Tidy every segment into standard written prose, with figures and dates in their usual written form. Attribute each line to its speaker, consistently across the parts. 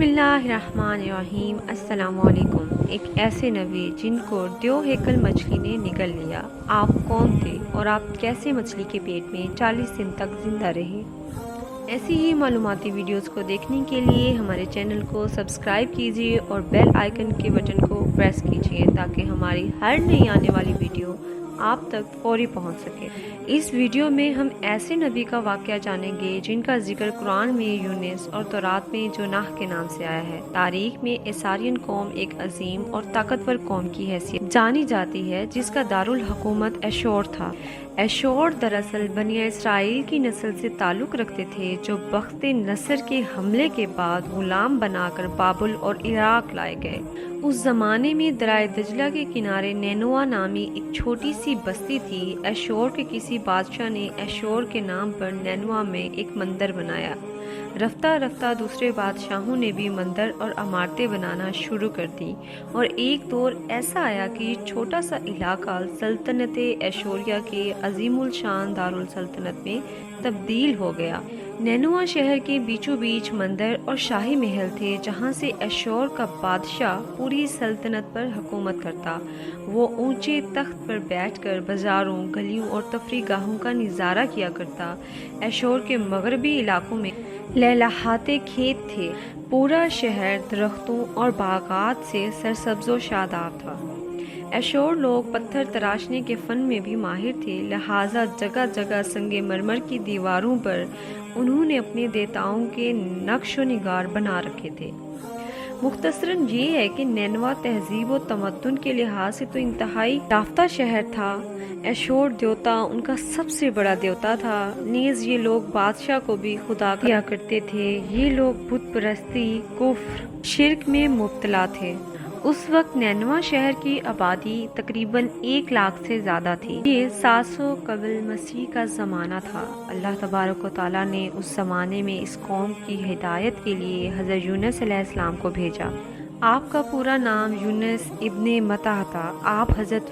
Speaker 1: बिस्मिल्लाहिर्रहमानिर्रहीम। अस्सलाम वालेकुम। एक ऐसे नबी जिनको द्यो हेकल मछली ने निगल लिया, आप कौन थे और आप कैसे मछली के पेट में 40 दिन तक जिंदा रहे? ऐसी ही मालूमाती वीडियोस को देखने के लिए हमारे चैनल को सब्सक्राइब कीजिए और बेल आइकन के बटन को प्रेस कीजिए ताकि हमारी हर नई आने वाली वीडियो आप तक फौरी पहुंच सके। इस वीडियो में हम ऐसे नबी का वाक़या जानेंगे जिनका जिक्र कुरान में यूनुस और तौरात में जोनाह के नाम से आया है। तारीख में एसारियन कौम एक अजीम और ताकतवर कौम की हैसियत जानी जाती है जिसका दारुल हुकूमत एशोर था। एशोर दरअसल बनी इसराइल की नस्ल से ताल्लुक़ रखते थे जो बख्ते नसर के हमले के बाद गुलाम बनाकर बाबुल और इराक लाए गए। उस जमाने में दराए दजला के किनारे नैनुआ नामी एक छोटी सी बस्ती थी। एशोर के किसी बादशाह ने एशोर के नाम पर नैनुआ में एक मंदिर बनाया। रफ्ता रफ्ता दूसरे बादशाहों ने भी मंदिर और इमारतें बनाना शुरू कर दी और एक दौर ऐसा आया कि छोटा सा इलाका सल्तनत एशोरिया के अजीमुल शान दारुल सल्तनत में तब्दील हो गया। नैनुआ शहर के बीचों बीच मंदिर और शाही महल थे जहां से एशोर का बादशाह पूरी सल्तनत पर हुकूमत करता। वो ऊंचे तख्त पर बैठकर बाजारों, गलियों और तफरीगाहों का नज़ारा किया करता। एशोर के मगरबी इलाकों में लहलहाते खेत थे। पूरा शहर दरख्तों और बागात से सरसब्ज़ो शादाब था। एशोर लोग पत्थर तराशने के फ़न में भी माहिर थे, लिहाजा जगह जगह संगे मरमर की दीवारों पर उन्होंने अपने देवताओं के नक्श व निगार बना रखे थे। मुख्तसरन ये है कि नैनवा तहजीब व तमद्दुन के लिहाज से तो इंतहाई याफ्ता शहर था। एशोर देवता उनका सबसे बड़ा देवता था। नीज़ ये लोग बादशाह को भी खुदा किया करते थे। ये लोग बुत परस्ती, कुफ्र, शिर्क में मुब्तला थे। उस वक्त नैनवा शहर की आबादी तकरीबन 1 लाख से ज़्यादा थी। ये 700 कबल मसीह का ज़माना था। अल्लाह तबारक व तआला ने उस ज़माने में इस कौम की हिदायत के लिए हज़रत यूनुस अलैहिस्सलाम को भेजा। आपका पूरा नाम यूनुस इब्ने मत्ता था। आप हज़रत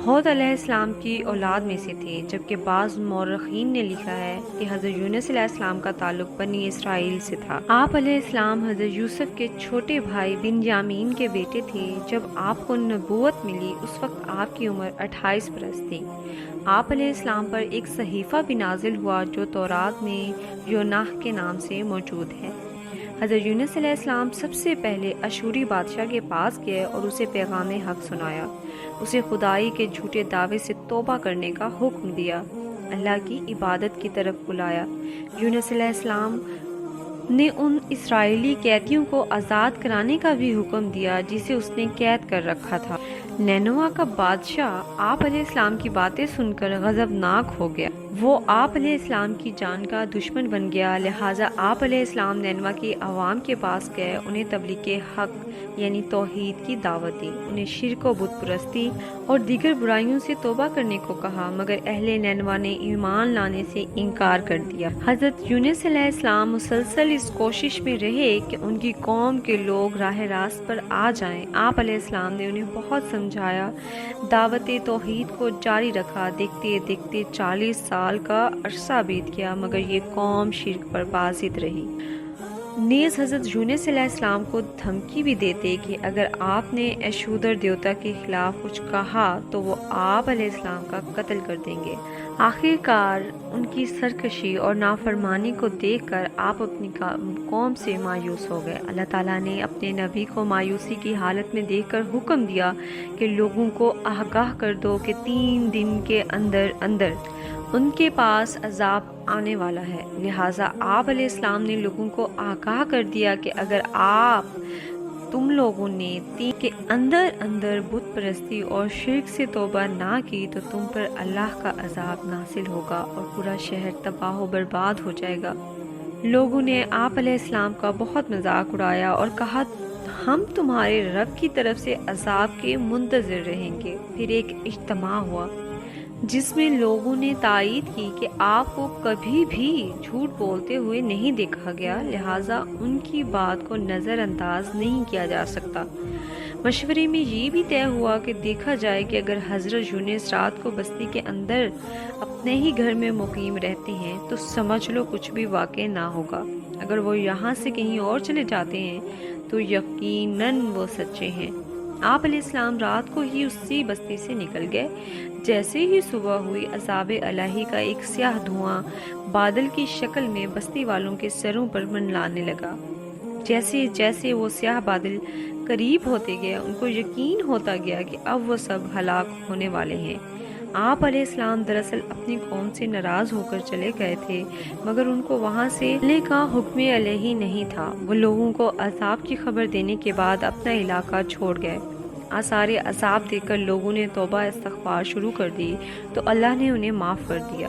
Speaker 1: हूद अलैहिस्सलाम की औलाद में से थे, जबकि बाज़ मौरख़ीन ने लिखा है कि हज़रत यूनुस अलैहिस्सलाम का ताल्लुक़ बनी इसराइल से था। आप अलैहिस्सलाम हज़रत यूसुफ के छोटे भाई बिन्यामीन के बेटे थे। जब आपको नबूवत मिली उस वक्त आपकी उम्र 28 बरस थी। आप अलैहिस्सलाम पर एक सहीफ़ा भी नाजिल हुआ जो तौरात में योनाह के नाम से मौजूद है। हज़रत यूनुस अलैहिस्सलाम सबसे पहले अशूरी बादशाह के पास गए और उसे पैगाम हक़ सुनाया। उसे खुदाई के झूठे दावे से तौबा करने का हुक्म दिया, अल्लाह की इबादत की तरफ बुलाया। यूनुस अलैहिस्सलाम ने उन इसराइली कैदियों को आज़ाद कराने का भी हुक्म दिया जिसे उसने कैद कर रखा था। नैनुआ का बादशाह आप अलैहिस्सलाम की बातें सुनकर गज़बनाक हो गया। वो आप अलैहिस्सलाम की जान का दुश्मन बन गया। लिहाजा आप अलैहिस्सलाम नैनुआ की आवाम के पास गए, उन्हें तबलीग हक़ यानी तौहीद की दावत दी, उन्हें शिर्क व बुत परस्ती और दीगर बुराइयों से तौबा करने को कहा, मगर अहले नैनुआ ने ईमान लाने से इनकार कर दिया। हज़रत यूनुस अलैहिस्सलाम मुसलसल इस कोशिश में रहे कि उनकी कौम के लोग राह रास्त पर आ जाएं। आप अलैहिस्सलाम ने उन्हें बहुत समझाया, दावत तौहीद को जारी रखा। देखते देखते 40 साल का अरसा बीत गया, मगर ये कौम शिर्क पर बाज़िद रही। नीज़ हज़रत यूनुस अलैहिस्सलाम को धमकी भी देते कि अगर आपने एशूदर देवता के खिलाफ कुछ कहा तो वो आप अलैहिस्सलाम का कत्ल कर देंगे। आखिरकार उनकी सरकशी और नाफरमानी को देखकर आप अपनी कौम से मायूस हो गए। अल्लाह ताला ने अपने नबी को मायूसी की हालत में देखकर हुक्म दिया कि लोगों को आगाह कर दो कि 3 दिन के अंदर अंदर उनके पास अजाब आने वाला है। लिहाजा आप अलैहिस्सलाम ने लोगों को आगाह कर दिया कि अगर तुम लोगों ने 3 के अंदर अंदर बुत परस्ती और शिर्क से तौबा ना की तो तुम पर अल्लाह का अजाब नासिल होगा और पूरा शहर तबाह व बर्बाद हो जाएगा। लोगों ने आप अलैहिस्सलाम का बहुत मजाक उड़ाया और कहा, हम तुम्हारे रब की तरफ से अजाब के मुंतज़िर रहेंगे। फिर एक इज्तिमा हुआ जिसमें लोगों ने तायीद की कि आपको कभी भी झूठ बोलते हुए नहीं देखा गया, लिहाजा उनकी बात को नज़रअंदाज नहीं किया जा सकता। مشورے میں یہ بھی طے ہوا کہ دیکھا جائے کہ اگر حضرت یونس رات کو بستی کے اندر اپنے ہی گھر میں مقیم رہتے ہیں تو سمجھ لو کچھ بھی واقع نہ ہوگا، اگر وہ یہاں سے کہیں اور چلے جاتے ہیں تو یقیناً وہ سچے ہیں۔ آپ علیہ السلام رات کو ہی اسی بستی سے نکل گئے۔ جیسے ہی صبح ہوئی، عذاب الہی کا ایک سیاہ دھواں بادل کی شکل میں بستی والوں کے سروں پر منڈلانے لگا۔ جیسے جیسے وہ سیاہ بادل قریب ہوتے گئے، ان کو یقین ہوتا گیا کہ اب وہ سب ہلاک ہونے والے ہیں۔ آپ علیہ السلام دراصل اپنی قوم سے ناراض ہو کر چلے گئے تھے، مگر ان کو وہاں سے چلنے کا حکم الہی نہیں تھا۔ وہ لوگوں کو عذاب کی خبر دینے کے بعد اپنا علاقہ چھوڑ گئے۔ آثار عذاب دیکھ کر لوگوں نے توبہ استغفار شروع کر دی تو اللہ نے انہیں معاف کر دیا۔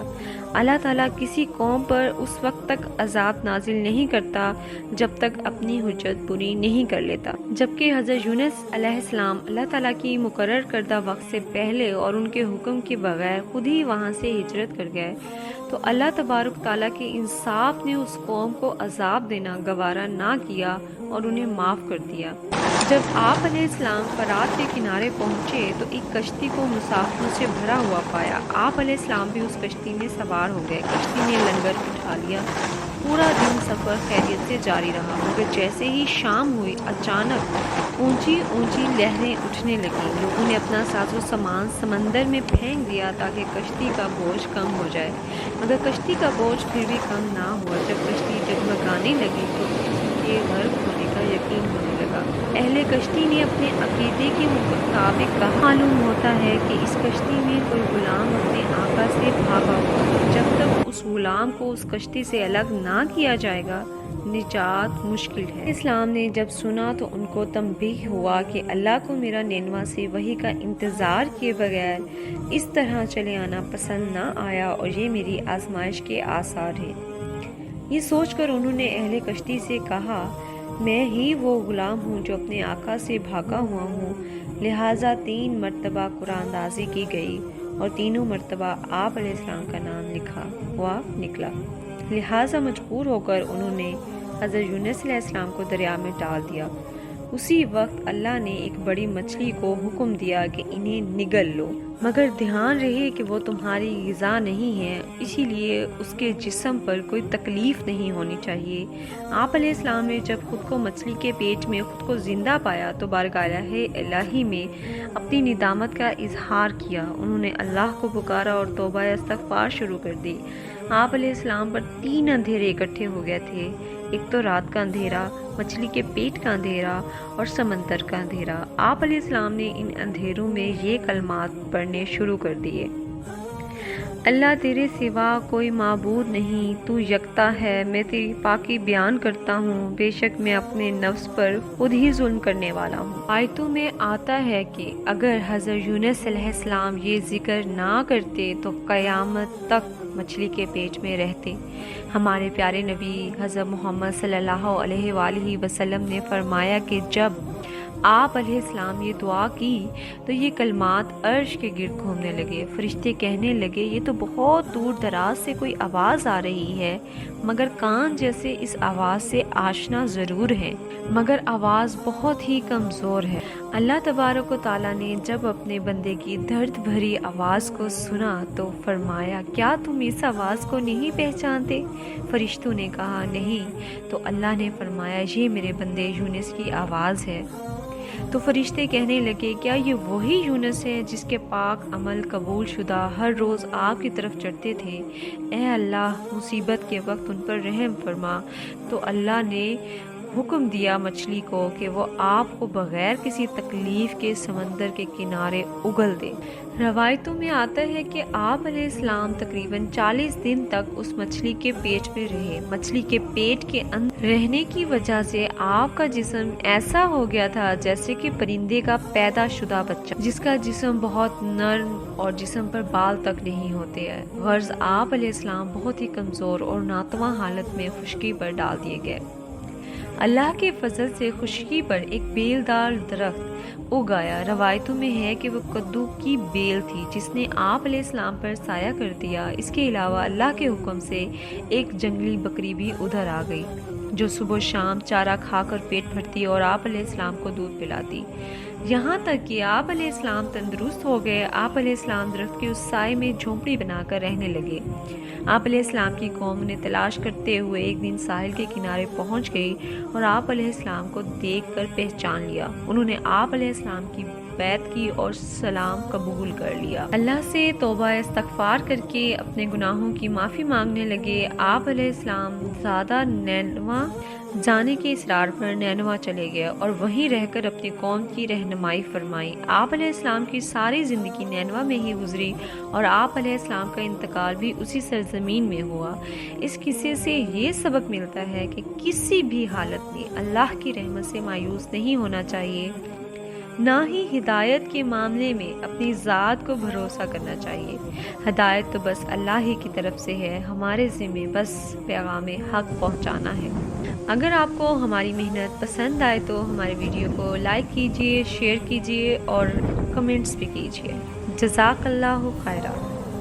Speaker 1: اللہ تعالیٰ کسی قوم پر اس وقت تک عذاب نازل نہیں کرتا جب تک اپنی حجت پوری نہیں کر لیتا۔ جبکہ حضرت یونس علیہ السلام اللہ تعالیٰ کی مقرر کردہ وقت سے پہلے اور ان کے حکم کے بغیر خود ہی وہاں سے ہجرت کر گئے، تو اللہ تبارک تعالیٰ کے انصاف نے اس قوم کو عذاب دینا گوارا نہ کیا اور انہیں معاف کر دیا۔ جب آپ علیہ السلام فرات کے کنارے پہنچے تو ایک کشتی کو مسافروں سے بھرا ہوا پایا۔ آپ علیہ السلام بھی اس کشتی میں سوار ہو گئے۔ کشتی نے لنگر اٹھا لیا۔ پورا دن سفر خیریت سے جاری رہا، مگر جیسے ہی شام ہوئی اچانک اونچی اونچی لہریں اٹھنے لگیں۔ لوگوں نے اپنا ساز و سامان سمندر میں پھینک دیا تاکہ کشتی کا بوجھ کم ہو جائے، مگر کشتی کا بوجھ پھر بھی کم نہ ہوا۔ جب کشتی ڈگمگانے لگی تو اس کے غرق ہونے کا یقین ہونے لگا۔ اہل کشتی نے اپنے عقیدے کے مطابق کہا، معلوم ہوتا ہے کہ اس کشتی میں کوئی غلام اپنے آقا سے بھاگا ہوا، جب تک اس غلام کو اس کشتی سے الگ نہ کیا جائے گا نجات مشکل ہے۔ اسلام نے جب سنا تو ان کو تنبیہ ہوا کہ اللہ کو میرا نینوا سے وحی کا انتظار کیے بغیر اس طرح چلے آنا پسند نہ آیا اور یہ میری آزمائش کے آثار ہیں۔ یہ سوچ کر انہوں نے اہل کشتی سے کہا، میں ہی وہ غلام ہوں جو اپنے آقا سے بھاگا ہوا ہوں۔ لہٰذا 3 مرتبہ قرآن اندازی کی گئی اور تینوں مرتبہ آپ علیہ السلام کا نام لکھا ہوا نکلا۔ لہٰذا مجبور ہو کر انہوں نے حضرت یونس علیہ السلام کو دریا میں ڈال دیا۔ اسی وقت اللہ نے ایک بڑی مچھلی کو حکم دیا کہ انہیں نگل لو، مگر دھیان رہے کہ وہ تمہاری غذا نہیں ہے، اسی لیے اس کے جسم پر کوئی تکلیف نہیں ہونی چاہیے۔ آپ علیہ السلام نے جب خود کو مچھلی کے پیٹ میں خود کو زندہ پایا تو بارگاہ الہی میں اپنی ندامت کا اظہار کیا۔ انہوں نے اللہ کو پکارا اور توبہ استغفار شروع کر دی۔ آپ علیہ السلام پر 3 اندھیرے اکٹھے ہو گئے تھے، ایک تو رات کا اندھیرا، مچھلی کے پیٹ کا اندھیرا اور سمندر کا اندھیرا۔ آپ علیہ السلام نے ان اندھیروں میں یہ کلمات پڑھنے شروع کر دیے، اللہ تیرے سوا کوئی معبود نہیں، تو یکتا ہے، میں تیری پاکی بیان کرتا ہوں، بے شک میں اپنے نفس پر خود ہی ظلم کرنے والا ہوں۔ آیتوں میں آتا ہے کہ اگر حضرت یونس علیہ السلام یہ ذکر نہ کرتے تو قیامت تک مچھلی کے پیٹ میں رہتے۔ ہمارے پیارے نبی حضرت محمد صلی اللہ علیہ وآلہ وسلم نے فرمایا کہ جب آپ علیہ السلام یہ دعا کی تو یہ کلمات عرش کے گرد گھومنے لگے۔ فرشتے کہنے لگے، یہ تو بہت دور دراز سے کوئی آواز آ رہی ہے، مگر کان جیسے اس آواز سے آشنا ضرور ہے، مگر آواز بہت ہی کمزور ہے۔ اللہ تبارک و تعالیٰ نے جب اپنے بندے کی درد بھری آواز کو سنا تو فرمایا، کیا تم اس آواز کو نہیں پہچانتے؟ فرشتوں نے کہا، نہیں۔ تو اللہ نے فرمایا، یہ میرے بندے یونس کی آواز ہے۔ تو فرشتے کہنے لگے، کیا یہ وہی یونس ہے جس کے پاک عمل قبول شدہ ہر روز آپ کی طرف چڑھتے تھے؟ اے اللہ، مصیبت کے وقت ان پر رحم فرما۔ تو اللہ نے حکم دیا مچھلی کو کہ وہ آپ کو بغیر کسی تکلیف کے سمندر کے کنارے اگل دے۔ روایتوں میں آتا ہے کہ آپ علیہ السلام تقریباً 40 دن تک اس مچھلی کے پیٹ میں رہے۔ مچھلی کے پیٹ کے اندر رہنے کی وجہ سے آپ کا جسم ایسا ہو گیا تھا جیسے کہ پرندے کا پیدا شدہ بچہ، جس کا جسم بہت نرم اور جسم پر بال تک نہیں ہوتے ہیں۔ غرض آپ علیہ السلام بہت ہی کمزور اور ناتواں حالت میں خشکی پر ڈال دیے گئے۔ اللہ کے فضل سے خشکی پر ایک بیل دار درخت اگ آیا۔ روایتوں میں ہے کہ وہ کدو کی بیل تھی جس نے آپ علیہ السلام پر سایہ کر دیا۔ اس کے علاوہ اللہ کے حکم سے ایک جنگلی بکری بھی ادھر آ گئی۔ जो सुबह शाम चारा खाकर पेट भरती और आप अलैहिस्सलाम को दूध पिलाती। यहाँ तक कि आप अलैहिस्सलाम तंदुरुस्त हो गए। आप अलैहिस्सलाम दरख्त के उस साए में झोंपड़ी बनाकर रहने लगे। आप अलैहिस्सलाम की कौम उन्हें तलाश करते हुए एक दिन साहिल के किनारे पहुँच गई और आप अलैहिस्सलाम को देखकर पहचान लिया। उन्होंने आप अलैहिस्सलाम की बैत की और सलाम कबूल कर लिया। अल्लाह से तौबा इस्तगफार करके अपने गुनाहों की माफ़ी मांगने लगे। आप अलैहिस्सलाम ज़्यादा नैनवा जाने के इसरार पर नैनवा चले गए और वहीं रहकर अपनी कौम की रहनुमाई फरमाई। आप अलैहिस्सलाम की सारी ज़िंदगी नैनवा में ही गुजरी और आप अलैहिस्सलाम का इंतकाल भी उसी सरजमीन में हुआ। इस किस्से से ये सबक मिलता है कि किसी भी हालत में अल्लाह की रहमत से मायूस नहीं होना चाहिए, ना ही हिदायत के मामले में अपनी ज़ात को भरोसा करना चाहिए। हिदायत तो बस अल्लाह ही की तरफ से है, हमारे ज़िम्मे बस पैगाम हक़ पहुंचाना है। अगर आपको हमारी मेहनत पसंद आए तो हमारे वीडियो को लाइक कीजिए, शेयर कीजिए और कमेंट्स भी कीजिए। जज़ाकल्लाहु खैरा।